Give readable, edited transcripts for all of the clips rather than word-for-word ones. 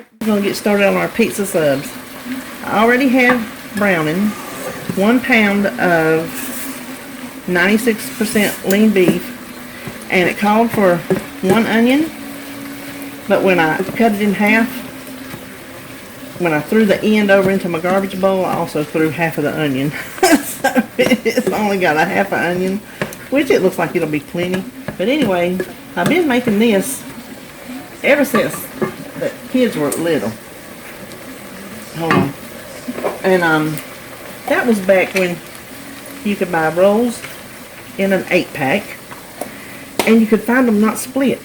Alright, we're going to get started on our pizza subs. I already have browning 1 pound of 96% lean beef, and it called for 1 onion, but when I cut it in half, when I threw the end over into my garbage bowl, I also threw half of the onion. So it's only got a half an onion, which it looks like it'll be plenty. But anyway, I've been making this ever since the kids were little. Hold on. And that was back when you could buy rolls in an 8-pack, and you could find them not split.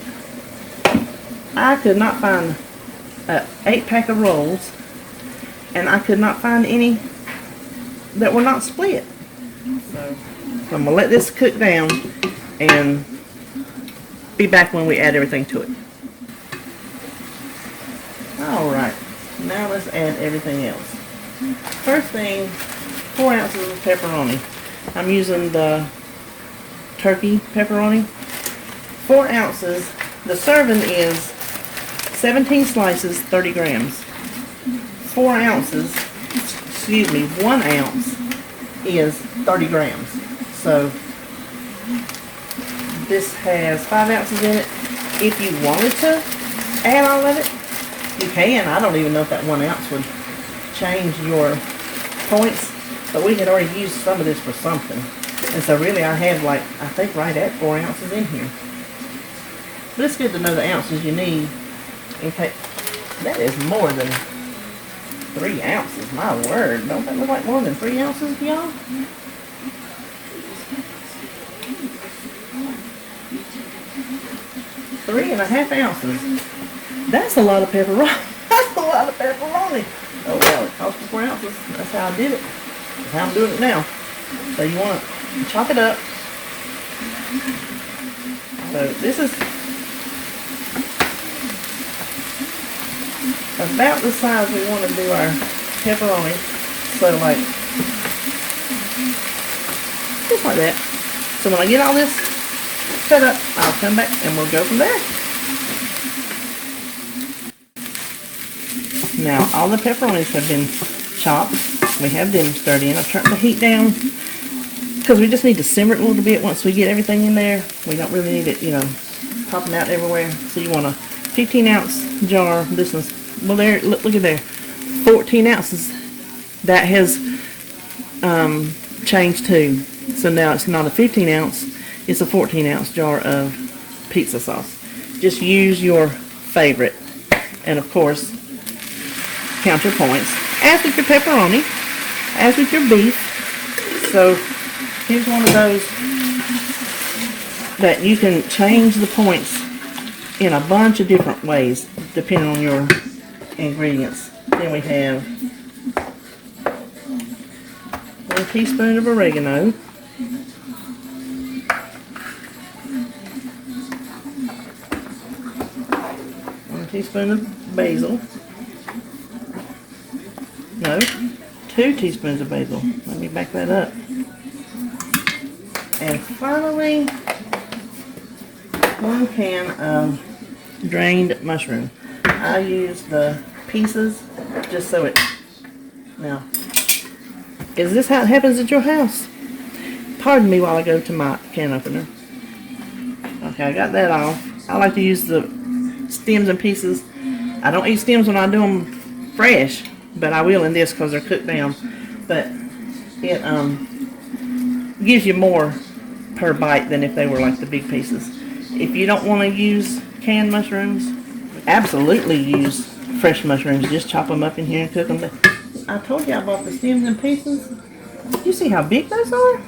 I could not find an 8-pack of rolls, and I could not find any that were not split. So I'm gonna let this cook down and be back when we add everything to it. Alright, now let's add everything else. First thing, 4 ounces of pepperoni. I'm using the turkey pepperoni. 4 ounces. The serving is 17 slices, 30 grams. 4 ounces, excuse me, 1 ounce is 30 grams. So this has 5 ounces in it. If you wanted to add all of it, you can. I don't even know if that 1 ounce would change your points, but we had already used some of this for something. And so really I have, like, I think right at 4 ounces in here. But it's good to know the ounces you need. In case, that is more than 3 ounces. My word. Don't that look like more than 3 ounces, y'all? Three and a half ounces. That's a lot of pepperoni. That's a lot of pepperoni. Oh well, it cost me 4 ounces. That's how I did it. That's how I'm doing it now. So you want to chop it up. So this is about the size we want to do our pepperoni. So like, just like that. So when I get all this set up, I'll come back and we'll go from there. Now all the pepperonis have been chopped. We have them stirred in. I've turned the heat down because we just need to simmer it a little bit once we get everything in there. We don't really need it, you know, popping out everywhere. So you want a 15-ounce jar. This one's, well, there, look at there, 14 ounces. That has changed too. So now it's not a 15-ounce, it's a 14-ounce jar of pizza sauce. Just use your favorite. And of course, count your points. As with your pepperoni, as with your beef. So here's one of those that you can change the points in a bunch of different ways depending on your ingredients. Then we have 1 teaspoon of oregano, 1 teaspoon of basil. No, 2 teaspoons of basil. Let me back that up. And finally, 1 can of drained mushroom. I use the pieces just so it... Now, is this how it happens at your house? Pardon me while I go to my can opener. Okay, I got that off. I like to use the stems and pieces. I don't eat stems when I do them fresh, but I will in this because they're cooked down. But it gives you more per bite than if they were like the big pieces. If you don't want to use canned mushrooms, absolutely use fresh mushrooms. Just chop them up in here and cook them. I told you I bought the stems and pieces. You see how big those are?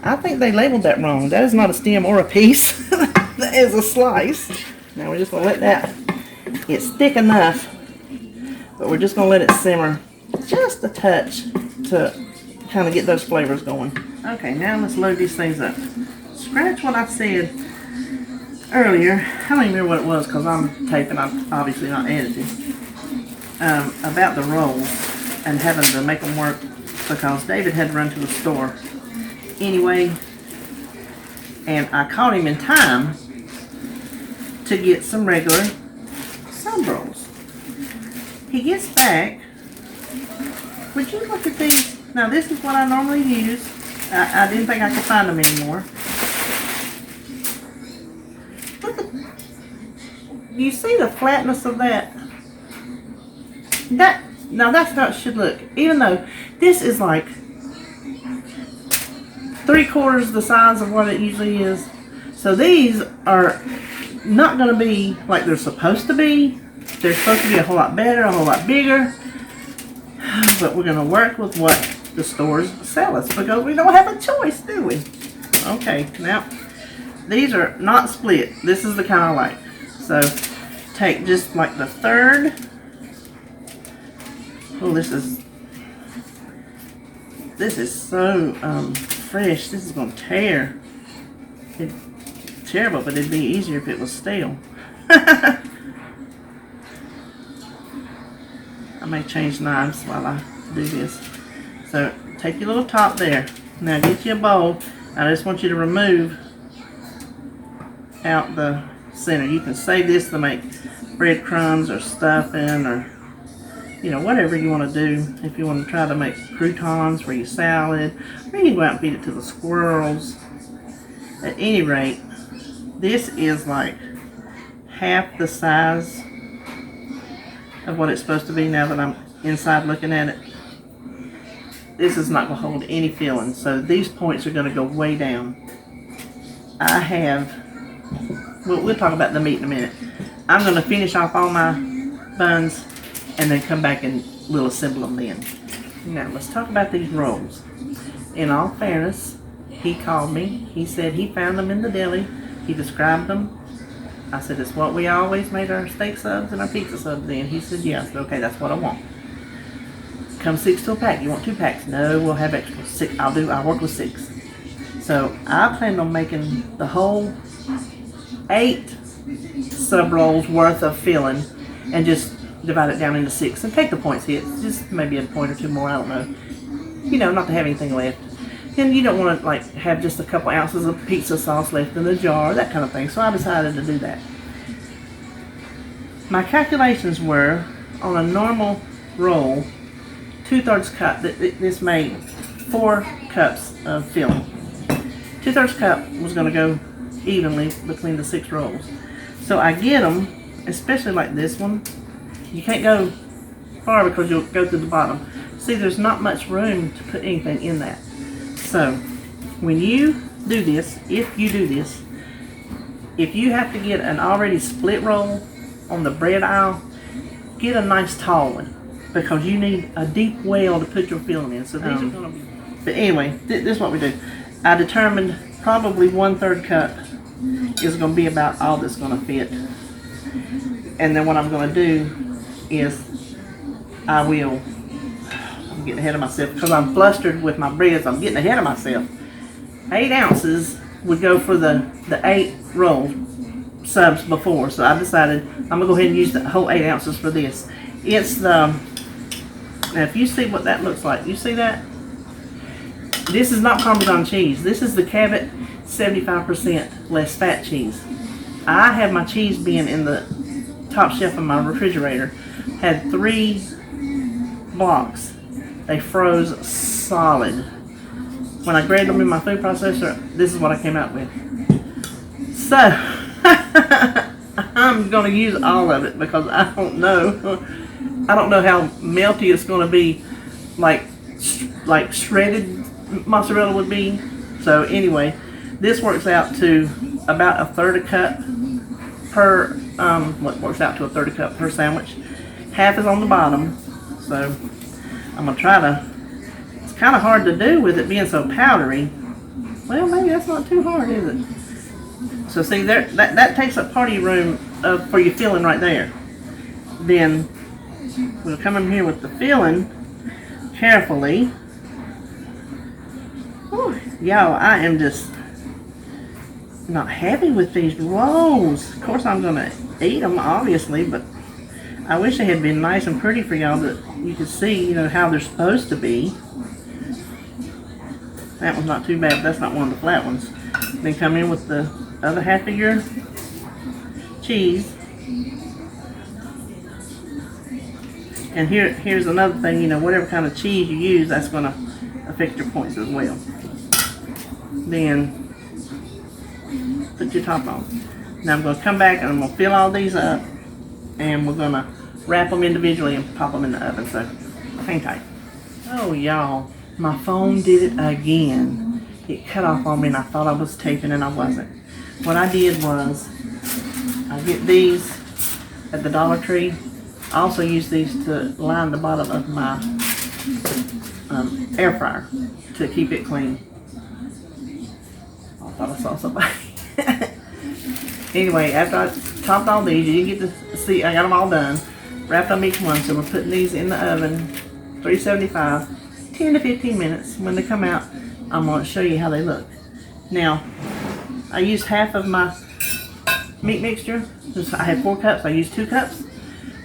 I think they labeled that wrong. That is not a stem or a piece. That is a slice. Now we're just going to let that, it's thick enough, but we're just going to let it simmer just a touch to kind of get those flavors going. Okay, now let's load these things up. Scratch what I said earlier. I don't even remember what it was because I'm taping, I'm obviously not editing. About the rolls and having to make them work because David had to run to the store anyway, and I caught him in time to get some regular sub rolls. he gets back. Would you look at these? Now this is what I normally use. I didn't think I could find them anymore. You see the flatness of that? Now that's how it should look. Even though this is like 3/4 the size of what it usually is. So these are not going to be like they're supposed to be. They're supposed to be a whole lot better, a whole lot bigger. But we're going to work with what the stores sell us because we don't have a choice, do we? Okay, now these are not split. This is the kind I like. So take just like the third. Oh, this is so fresh. This is going to tear. It's terrible, but it'd be easier if it was stale. I may change knives while I do this. So take your little top there. Now get you a bowl. I just want you to remove out the center. You can save this to make breadcrumbs or stuffing or, you know, whatever you want to do. If you want to try to make croutons for your salad, or you can go out and feed it to the squirrels. At any rate, this is like half the size of what it's supposed to be now that I'm inside looking at it. This is not going to hold any filling, so these points are going to go way down. I have, we'll talk about the meat in a minute. I'm going to finish off all my buns and then come back and we'll assemble them then. Now let's talk about these rolls. In all fairness, he called me. He said he found them in the deli. He described them. I said, it's what we always made our steak subs and our pizza subs in. He said, yes. Okay, that's what I want. Come 6 to a pack. You want 2 packs? No, we'll have extra. 6. I'll work with 6. So I planned on making the whole 8 sub rolls worth of filling and just divide it down into 6 and take the points hit. Just maybe a point or 2 more. I don't know. You know, not to have anything left. And you don't want to like have just a couple ounces of pizza sauce left in the jar, that kind of thing. So I decided to do that. My calculations were on a normal roll, 2/3 cup. This made 4 cups of filling. 2/3 cup was going to go evenly between the 6 rolls. So I get them, especially like this one. You can't go far because you'll go through the bottom. See, there's not much room to put anything in that. So, when you do this, if you have to get an already split roll on the bread aisle, get a nice tall one because you need a deep well to put your filling in. So these are going to be. But anyway, this is what we do. I determined probably 1/3 cup is going to be about all that's going to fit. And then what I'm going to do is I'm getting ahead of myself because I'm flustered with my breads. I'm getting ahead of myself. 8 ounces would go for the 8 roll subs before, so I decided I'm gonna go ahead and use the whole 8 ounces for this. It's the, now if you see what that looks like, you see that? This is not Parmesan cheese. This is the Cabot 75% less fat cheese. I have my cheese being in the top shelf of my refrigerator. Had 3 blocks. They froze solid. When I grated them in my food processor, this is what I came out with. So, I'm going to use all of it because I don't know how melty it's going to be like shredded mozzarella would be. So anyway, this works out to about 1/3 cup per, what works out to 1/3 cup per sandwich. Half is on the bottom. So, I'm going to try to, it's kind of hard to do with it being so powdery. Well, maybe that's not too hard, is it? So see, there, that takes up part of your room for your filling right there. Then, we'll come in here with the filling carefully. Whew, y'all, I am just not happy with these rolls. Of course, I'm going to eat them, obviously, but I wish they had been nice and pretty for y'all that you could see, you know, how they're supposed to be. That one's not too bad, but that's not one of the flat ones. Then come in with the other half of your cheese. And here's another thing, you know, whatever kind of cheese you use, that's going to affect your points as well. Then put your top on. Now I'm going to come back and I'm going to fill all these up, and we're going to wrap them individually and pop them in the oven. So hang tight. Oh y'all, my phone did it again. It cut off on me and I thought I was taping and I wasn't. What I did was, I get these at the Dollar Tree. I also use these to line the bottom of my air fryer to keep it clean. I thought I saw somebody. Anyway, after I chopped all these, you didn't get to see, I got them all done. Wrapped on each one, so we're putting these in the oven, 375, 10 to 15 minutes. When they come out, I'm going to show you how they look. Now, I used half of my meat mixture. I had 4 cups, I used 2 cups.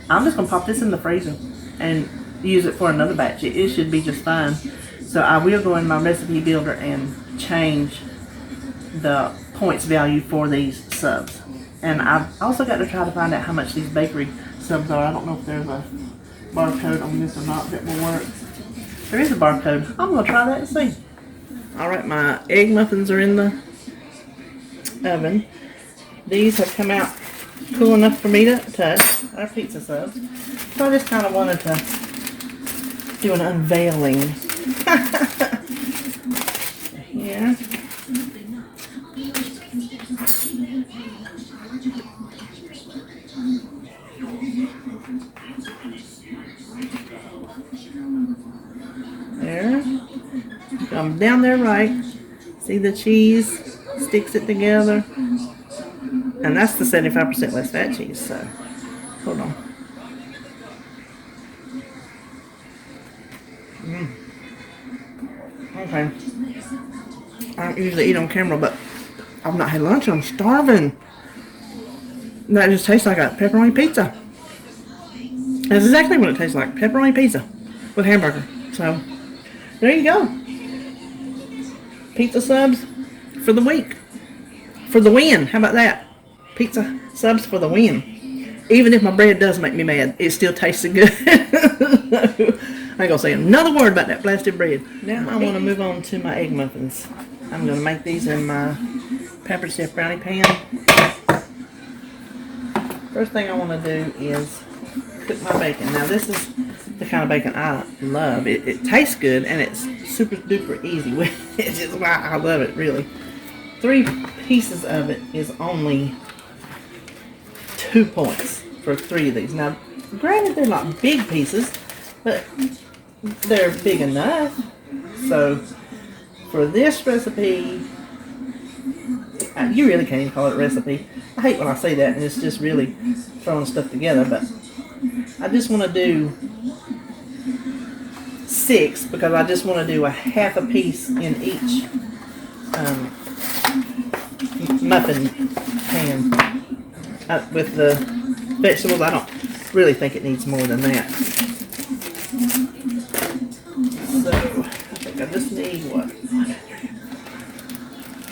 I'm just going to pop this in the freezer and use it for another batch. It should be just fine. So I will go in my recipe builder and change the points value for these subs. And I've also got to try to find out how much these bakery subs are. I don't know if there's a barcode on this or not that will work. There is a barcode. I'm going to try that and see. Alright, my egg muffins are in the oven. These have come out cool enough for me to touch. Our pizza subs. So I just kind of wanted to do an unveiling. Here. There. Come down there right. See the cheese sticks it together. And that's the 75% less fat cheese, so hold on. Okay. I don't usually eat on camera, but I've not had lunch. I'm starving. That just tastes like a pepperoni pizza. That's exactly what it tastes like. Pepperoni pizza with hamburger. So, there you go. Pizza subs for the week. For the win. How about that? Pizza subs for the win. Even if my bread does make me mad, it still tastes good. I ain't gonna say another word about that blasted bread. Now I want to move on to my egg muffins. I'm gonna make these in my pepper chef brownie pan. First thing I want to do is cook my bacon. Now this is the kind of bacon I love. It tastes good and it's super duper easy, which is why I love it really. 3 pieces of it is only 2 points for 3 of these. Now, granted, they're not big pieces, but they're big enough. So, for this recipe, you really can't even call it a recipe. I hate when I say that, and it's just really throwing stuff together, but I just want to do 6 because I just want to do a half a piece in each muffin pan with the vegetables. I don't really think it needs more than that. So I think I just need what?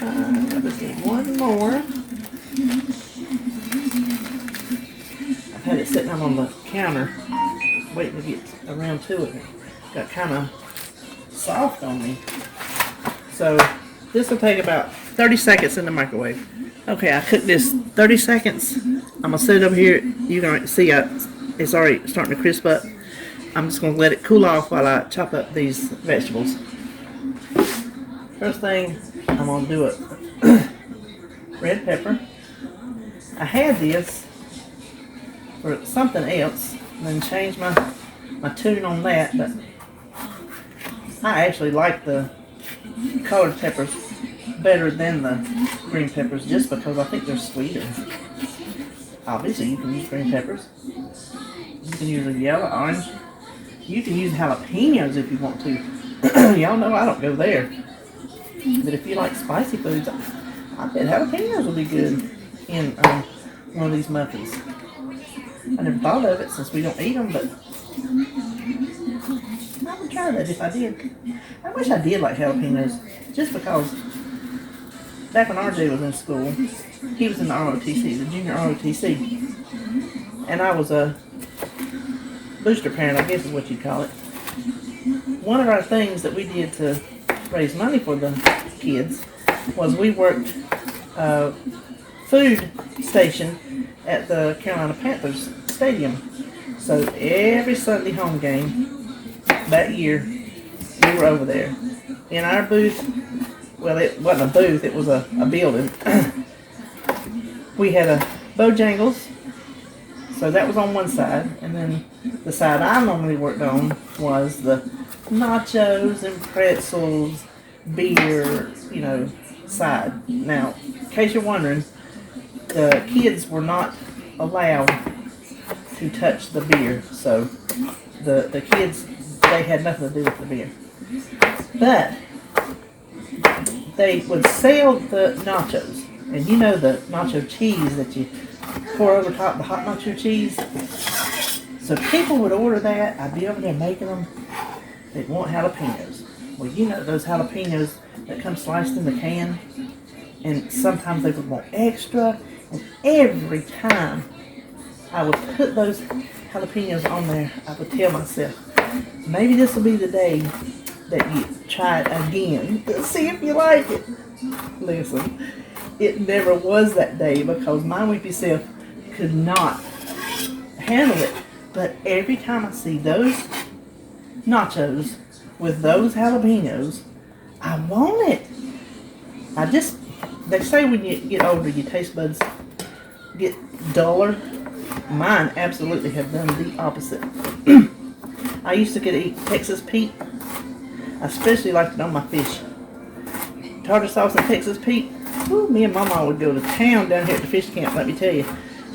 I just need 1 more. I've had it sitting out on the counter waiting to get around to it. It got kind of soft on me. So this will take about 30 seconds in the microwave. Okay, I cooked this 30 seconds. I'm going to set it over here. You're going to see it's already starting to crisp up. I'm just going to let it cool off while I chop up these vegetables. First thing, I'm going to do it. Red pepper. I had this for something else and then changed my tune on that, but I actually like the colored peppers better than the green peppers just because I think they're sweeter. Obviously, you can use green peppers. You can use a yellow, orange. You can use jalapenos if you want to. Y'all know I don't go there. But if you like spicy foods, I bet jalapenos will be good in one of these muffins. I never thought of it since we don't eat them, but I would try that if I did. I wish I did like jalapenos, just because back when RJ was in school, he was in the ROTC, the junior ROTC, and I was booster parent, I guess is what you'd call it. One of our things that we did to raise money for the kids was we worked food station at the Carolina Panthers stadium. So every Sunday home game that year, we were over there. In our booth, well, it wasn't a booth, it was a building. We had a Bojangles, so that was on one side, and then the side I normally worked on was the nachos and pretzels, beer, you know, side. Now, in case you're wondering, the kids were not allowed to touch the beer, so the kids, they had nothing to do with the beer. But they would sell the nachos, and you know the nacho cheese that you pour over top the hot nacho cheese. So people would order that. I'd be over there making them. They'd want jalapenos. Well, you know those jalapenos that come sliced in the can, and sometimes they would want extra. And every time I would put those jalapenos on there, I would tell myself, maybe this will be the day that you try it again to see if you like it. Listen, it never was that day because my weepy self could not handle it. But every time I see those nachos with those jalapenos, I want it. They say when you get older, your taste buds get duller. Mine absolutely have done the opposite. I used to eat Texas Pete. I especially liked it on my fish. Tartar sauce and Texas Pete. Ooh, me and Mama would go to town down here at the fish camp, let me tell you.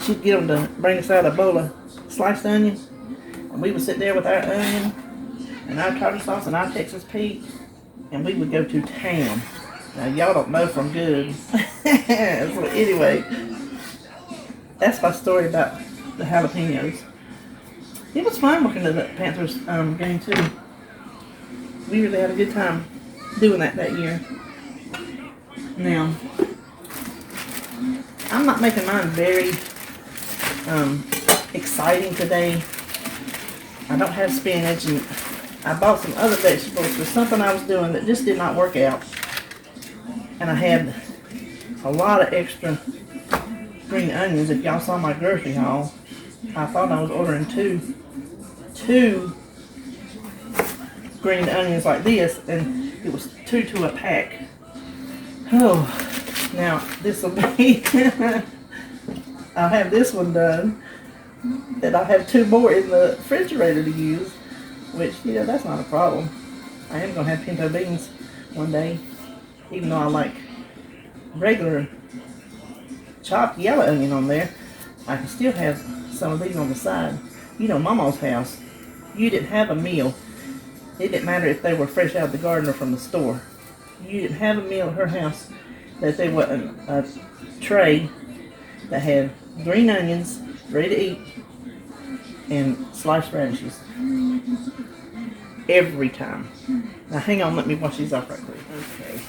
She'd get them to bring us out a bowl of sliced onions, and we would sit there with our onion and our tartar sauce and our Texas Pete, and we would go to town. Now, y'all don't know if I'm good. So anyway, that's my story about the jalapenos. It was fun working at the Panthers game, too. We really had a good time doing that year. Now, I'm not making mine very exciting today. I don't have spinach, and I bought some other vegetables for something I was doing that just did not work out. And I had a lot of extra green onions. If y'all saw my grocery haul, I thought I was ordering two green onions like this, and it was 2 to a pack. Oh, now this will be, I'll have this one done, and I'll have 2 more in the refrigerator to use, which, you know, that's not a problem. I am going to have pinto beans one day, even though I like regular chopped yellow onion on there. I can still have some of these on the side. You know, Mama's house, you didn't have a meal. It didn't matter if they were fresh out of the garden or from the store. You didn't have a meal at her house that there wasn't a tray that had green onions, ready to eat, and sliced radishes. Every time. Now hang on, let me wash these off right quick. Okay.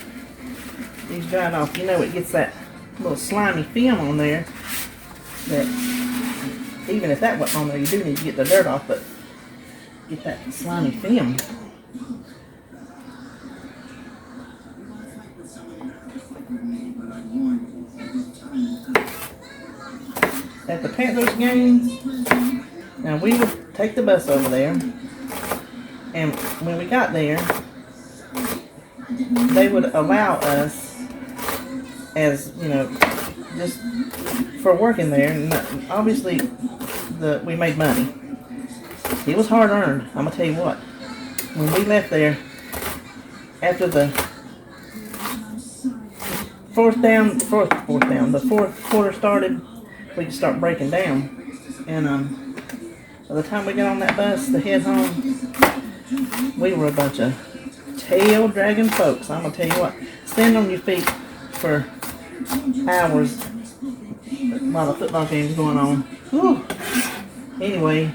These dried off. You know, it gets that little slimy film on there that even if that wasn't on there, you do need to get the dirt off, but get that slimy film. At the Panthers game, now we would take the bus over there, and when we got there, they would allow us, as you know, just for working there, and obviously we made money. It was hard earned. I'm gonna tell you what. When we left there, after the fourth quarter started, we could start breaking down. And by the time we got on that bus to head home, we were a bunch of tail-dragging folks. I'm gonna tell you what. Stand on your feet for hours while the football game's going on. Whew. Anyway,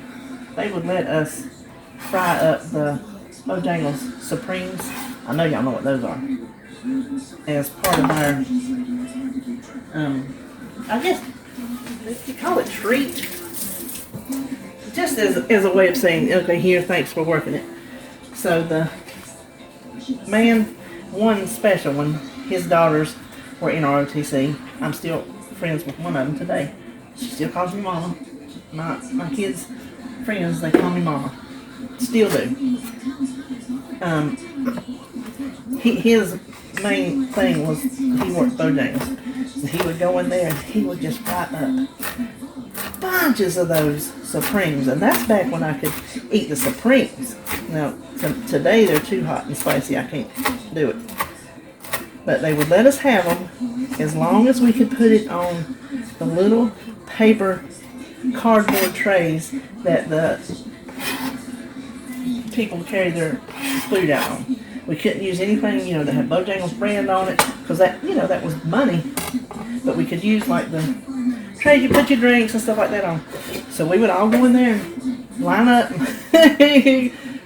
they would let us fry up the Bojangles Supremes. I know y'all know what those are. As part of our, I guess, you call it treat. just as a way of saying, okay, here, thanks for working it. So the man, one special one, his daughters were in ROTC. I'm still friends with one of them today. She still calls me mama. My kids' friends, they call me mama. Still do. His main thing was he worked Bojangles. So he would go in there and he would just fry up bunches of those Supremes. And that's back when I could eat the Supremes. Now, today they're too hot and spicy. I can't do it. But they would let us have them as long as we could put it on the little paper cardboard trays that the people carry their food out on. We couldn't use anything, you know, that had Bojangles brand on it, because that, you know, that was money. But we could use like the trays you put your drinks and stuff like that on. So we would all go in there and line up,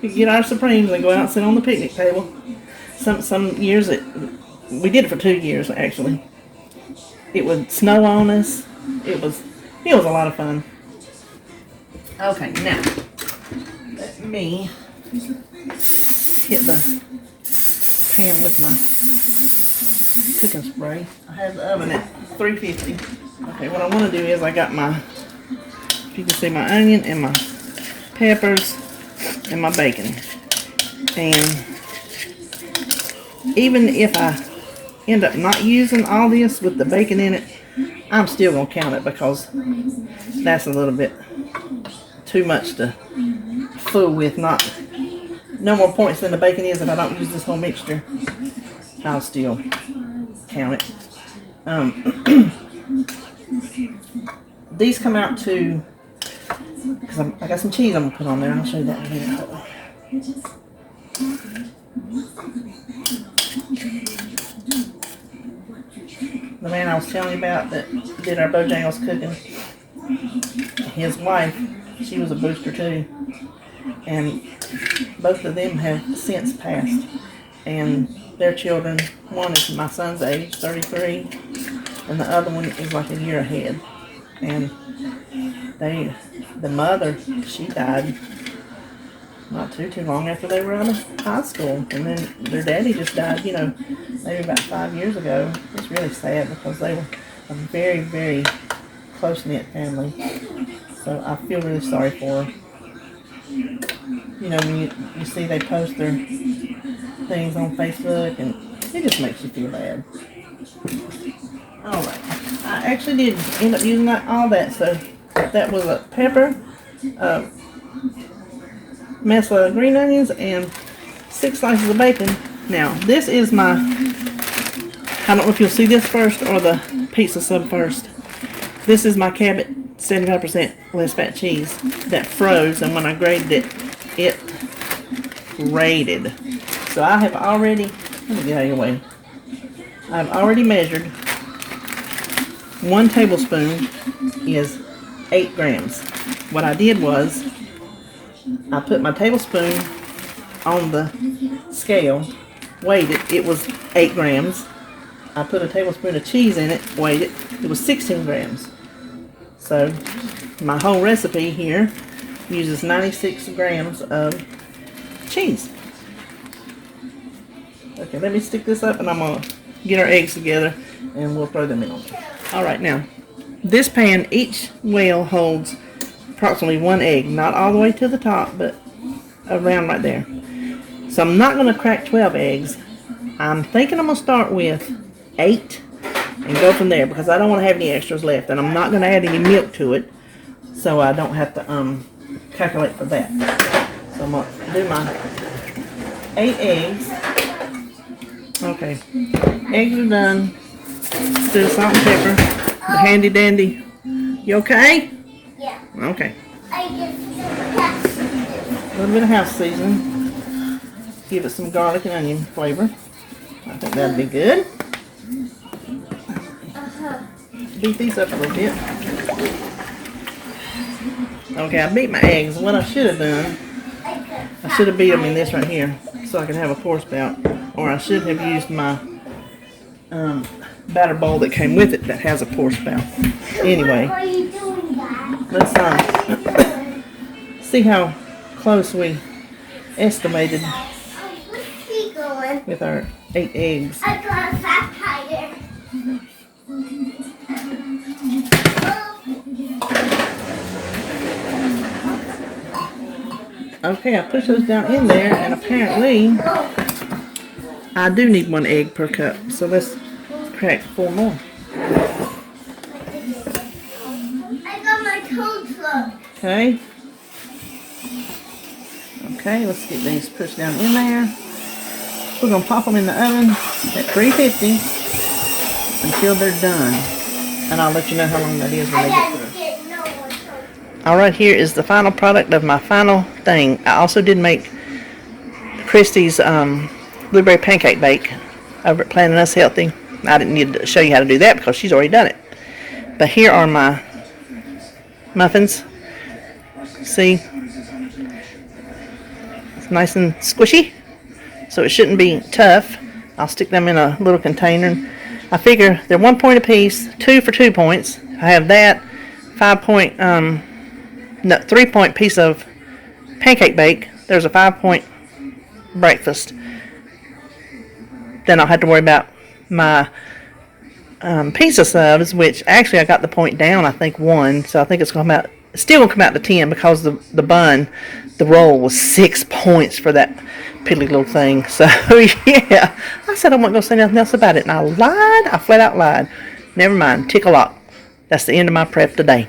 get our Supremes and go out and sit on the picnic table. Some years we did it for 2 years actually. It would snow on us. It was a lot of fun. Okay, now let me hit the pan with my cooking spray. I have the oven at 350. Okay, what I want to do is I got my, if you can see, my onion and my peppers and my bacon. And even if I end up not using all this with the bacon in it, I'm still going to count it because that's a little bit too much to fool with. No more points than the bacon is if I don't use this whole mixture. I'll still count it. These come out to, because I got some cheese I'm going to put on there. I'll show you that in a minute. The man I was telling you about that did our Bojangles cooking, his wife, she was a booster too. And both of them have since passed. And their children, one is my son's age, 33, and the other one is like a year ahead. And the mother, she died not too long after they were out of high school. And then their daddy just died, you know, maybe about 5 years ago. It's really sad because they were a very, very close-knit family. So I feel really sorry for her. You know, when you see they post their things on Facebook, and it just makes you feel bad. Alright, I actually did end up using all that, so that was a pepper, mess of green onions, and 6 slices of bacon. Now, this is my, I don't know if you'll see this first or the pizza sub first. This is my Cabot 75% less fat cheese that froze, and when I grated it, it grated. So I have already, let me get out of your way. I've already measured 1 tablespoon is 8 grams. What I did was I put my tablespoon on the scale, weighed it, it was 8 grams. I put a tablespoon of cheese in it, weighed it, it was 16 grams. So my whole recipe here uses 96 grams of cheese. Okay, let me stick this up and I'm going to get our eggs together and we'll throw them in on there. Alright, now, this pan, each well holds approximately 1 egg. Not all the way to the top, but around right there. So I'm not going to crack 12 eggs. I'm thinking I'm going to start with 8 and go from there because I don't want to have any extras left. And I'm not going to add any milk to it, so I don't have to calculate for that. So I'm going to do my 8 eggs. Okay, eggs are done. Do the salt and pepper, the handy dandy. You okay? Yeah. Okay. I just A little bit of house seasoning. Give it some garlic and onion flavor. I think that'd be good. Beat these up a little bit. Okay, I beat my eggs. What I should have done, I should have beat them in this right here so I can have a pour spout. Or I should have used my batter bowl that came with it that has a pour spout. Anyway, let's see how close we estimated Where's he going? with our 8 eggs. I got a fat tiger. Okay, I pushed those down in there, and apparently I do need 1 egg per cup. So let's crack 4 more. I got my toes up. Okay. Okay, let's get these pushed down in there. We're going to pop them in the oven at 350 until they're done. And I'll let you know how long that is when they get through. Alright, here is the final product of my final thing. I also did make Kristi's Blueberry Pancake Bake over at Planning Us Healthy. I didn't need to show you how to do that because she's already done it. But here are my muffins. See? It's nice and squishy, so it shouldn't be tough. I'll stick them in a little container. I figure they're 1 point apiece, 2 for 2 points. I have that 3-point piece of pancake bake. There's a 5-point breakfast. Then I'll have to worry about my pizza subs, which actually I got the point down, I think 1, so I think it's going to come out, still going to come out to 10 because the bun, the roll was 6 points for that piddly little thing. So yeah, I said I wasn't going to say nothing else about it, and I lied. I flat out lied. Never mind, tickle off. That's the end of my prep today.